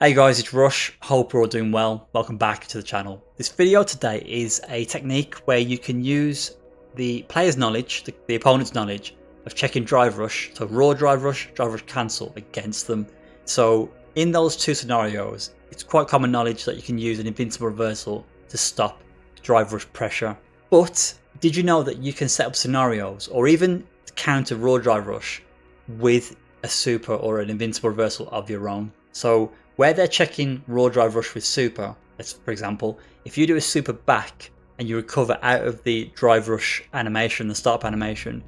Hey guys, it's Rush. Hope we're all doing well. Welcome back to the channel. This video today is a technique where you can use the player's knowledge, the opponent's knowledge of checking drive rush, so raw drive rush cancel against them. So in those two scenarios, it's quite common knowledge that you can use an invincible reversal to stop drive rush pressure. But did you know that you can set up scenarios or even counter raw drive rush with a super or an invincible reversal of your own? So where they're checking raw drive rush with super, let's for example, if you do a super back and you recover out of the drive rush animation, the startup animation,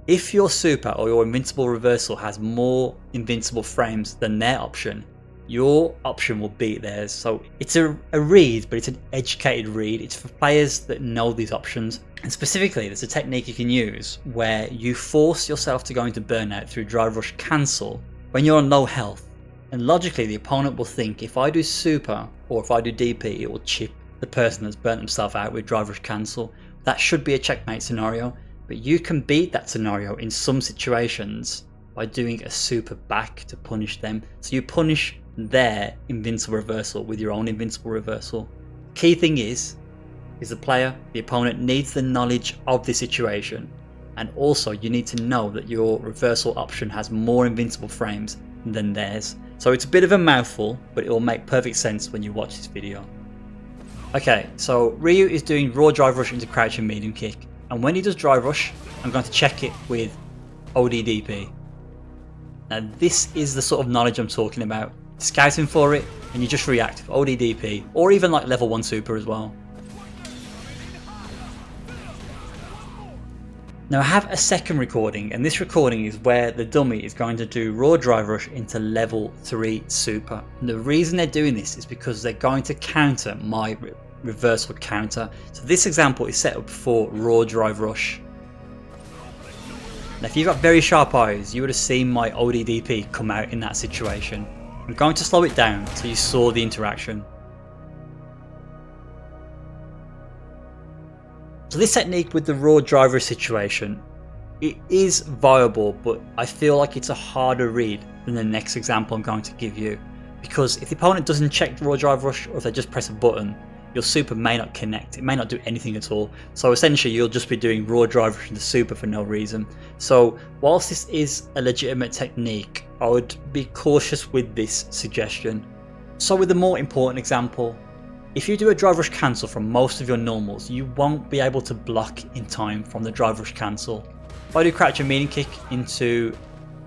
if your super or your invincible reversal has more invincible frames than their option, your option will beat theirs. So it's a read, but it's an educated read. It's for players that know these options. And specifically, there's a technique you can use where you force yourself to go into burnout through drive rush cancel when you're on low health. And logically, the opponent will think, if I do super or if I do DP, it will chip the person that's burnt themselves out with drive rush cancel. That should be a checkmate scenario, but you can beat that scenario in some situations by doing a super back to punish them. So you punish their invincible reversal with your own invincible reversal. Key thing is the player, the opponent needs the knowledge of the situation, and also you need to know that your reversal option has more invincible frames than theirs. So it's a bit of a mouthful, but it will make perfect sense when you watch this video. Okay, so Ryu is doing raw drive rush into crouch and medium kick, and when he does drive rush, I'm going to check it with ODDP. Now this is the sort of knowledge I'm talking about. Scouting for it, and you just react with ODDP, or even like level 1 super as well. Now I have a second recording, and this recording is where the dummy is going to do raw drive rush into level 3 super. And the reason they're doing this is because they're going to counter my reversal counter. So this example is set up for raw drive rush. Now if you've got very sharp eyes, you would have seen my ODDP come out in that situation. I'm going to slow it down so you saw the interaction. So this technique with the raw driver situation, it is viable, but I feel like it's a harder read than the next example I'm going to give you. Because if the opponent doesn't check raw drive rush, or if they just press a button, your super may not connect, it may not do anything at all. So essentially you'll just be doing raw drive rush into super for no reason. So whilst this is a legitimate technique, I would be cautious with this suggestion. So with a more important example, if you do a drive rush cancel from most of your normals, you won't be able to block in time from the drive rush cancel. If I do crouch and medium kick into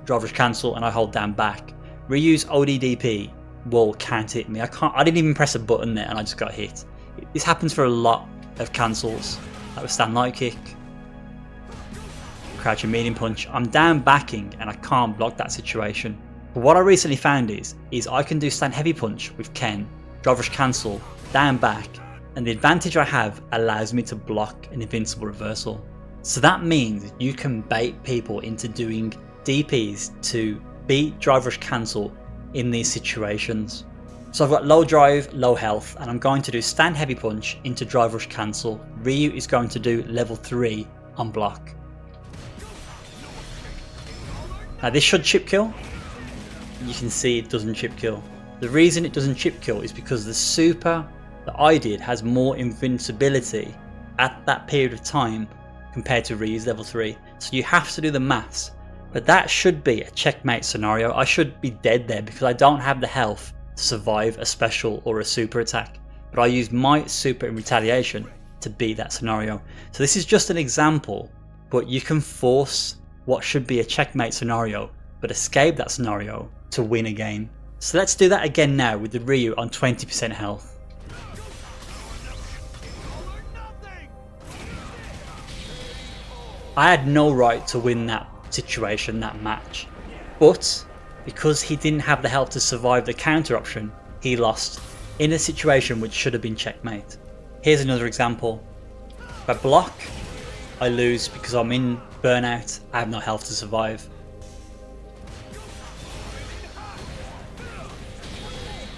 drive rush cancel and I hold down back, Ryu's ODDP will can't hit me. I didn't even press a button there and I just got hit. This happens for a lot of cancels. That was stand light kick, crouch and medium punch. I'm down backing and I can't block that situation. But what I recently found is I can do stand heavy punch with Ken, drive rush cancel, down back, and the advantage I have allows me to block an invincible reversal. So that means you can bait people into doing DPs to beat drive rush cancel in these situations. So I've got low drive, low health, and I'm going to do stand heavy punch into drive rush cancel. Ryu is going to do level 3 on block. Now this should chip kill. You can see it doesn't chip kill. The reason it doesn't chip kill is because the super that I did has more invincibility at that period of time compared to Ryu's level 3. So you have to do the maths. But that should be a checkmate scenario. I should be dead there because I don't have the health to survive a special or a super attack. But I used my super in retaliation to beat that scenario. So this is just an example, but you can force what should be a checkmate scenario, but escape that scenario to win a game. So let's do that again now with the Ryu on 20% health. I had no right to win that situation, that match, but because he didn't have the health to survive the counter option, he lost in a situation which should have been checkmate. Here's another example. If I block, I lose because I'm in burnout, I have no health to survive.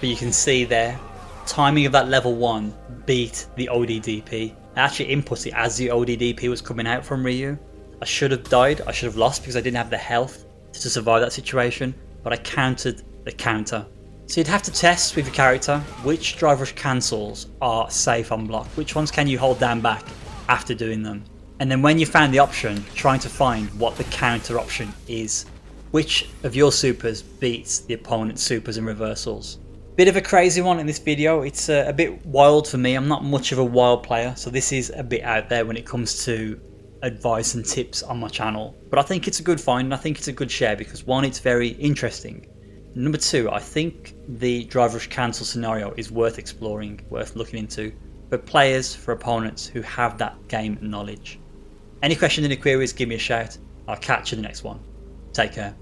But you can see there, timing of that level 1 beat the ODDP. I actually input it as the ODDP was coming out from Ryu. I should have died, I should have lost because I didn't have the health to survive that situation, but I countered the counter. So you'd have to test with your character which drive rush cancels are safe on block, which ones can you hold down back after doing them. And then when you found the option, trying to find what the counter option is. Which of your supers beats the opponent's supers and reversals. Bit of a crazy one in this video. It's a bit wild for me. I'm not much of a wild player, so this is a bit out there when it comes to advice and tips on my channel. But I think it's a good find and I think it's a good share because one, it's very interesting. Number two, I think the drive rush cancel scenario is worth exploring, worth looking into for players, for opponents who have that game knowledge. Any questions, any queries, give me a shout. I'll catch you in the next one. Take care.